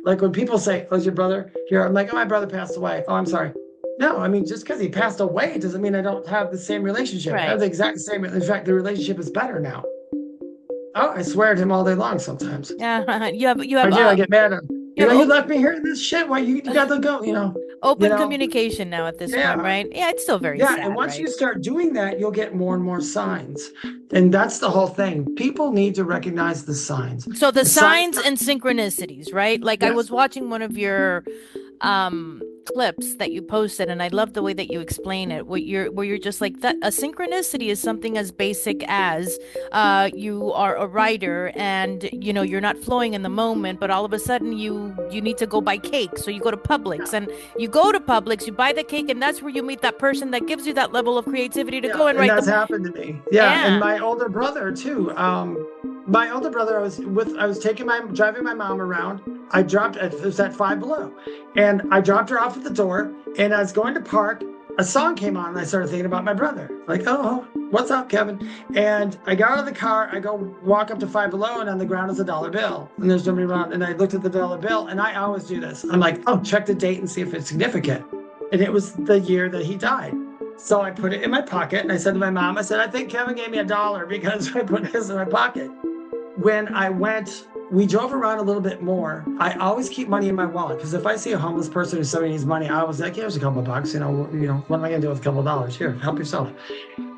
Like when people say, "Oh, is your brother here?" I'm like, "Oh, my brother passed away." Oh, I'm sorry. No, I mean, just because he passed away doesn't mean I don't have the same relationship. I have Right. the exact same. In fact, the relationship is better now. Oh, I swear at him all day long sometimes. Yeah. I do. I get mad at him. You have You left me here in this shit. Why you got to go? You open know. communication now at this point, Yeah, right? Yeah, it's still very yeah. And sad, once right? you start doing that, you'll get more and more signs. And that's the whole thing. People need to recognize the signs. So the The signs. signs and synchronicities, right? Like I was Yes. watching one of your clips that you posted, and I love the way that you explain it, where you're just like that. A synchronicity is something as basic as you are a writer, and you're not flowing in the moment, but all of a sudden you need to go buy cake, so you go to Publix, and you go to Publix, you buy the cake, and that's where you meet that person that gives you that level of creativity to Yeah, go and and write that's the. happened to me. Yeah, and Yeah. my older brother too. My older brother, I was driving my mom around. It was at Five Below, and I dropped her off at the door. And I was going to park. A song came on, and I started thinking about my brother. Like, oh, what's up, Kevin? And I got out of the car. I go walk up to Five Below, and on the ground is a bill, and there's nobody around. And I looked at the bill, and I always do this. I'm like, oh, check the date and see if it's significant. And it was the year that he died. So I put it in my pocket and I said to my mom, I said, I think Kevin gave me $1 because I put this in my pocket. When we drove around a little bit more. I always keep money in my wallet because if I see a homeless person who somebody needs money, I always like, here's a couple of bucks. What am I gonna do with a couple of dollars? Here, help yourself.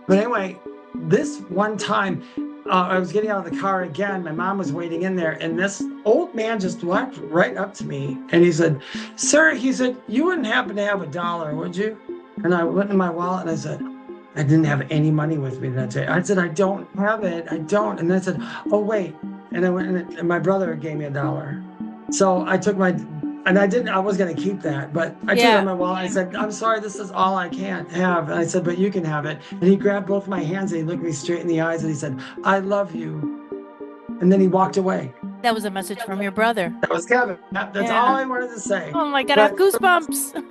But anyway, this one time I was getting out of the car again. My mom was waiting in there, and this old man just walked right up to me and he said, "Sir," he said, "you wouldn't happen to have $1, would you?" And I went in my wallet and I said, I didn't have any money with me that day. I said, I don't have it. I don't. And then I said, oh, wait. And I went and my brother gave me $1. So I took I was going to keep that, but I took it Yeah. on my wallet. I said, I'm sorry, this is all I can't have. And I said, but you can have it. And he grabbed both my hands and he looked me straight in the eyes and he said, I love you. And then he walked away. That was a message from your brother. That was Kevin. That's all Yeah. I wanted to say. Oh my God, I have But goosebumps.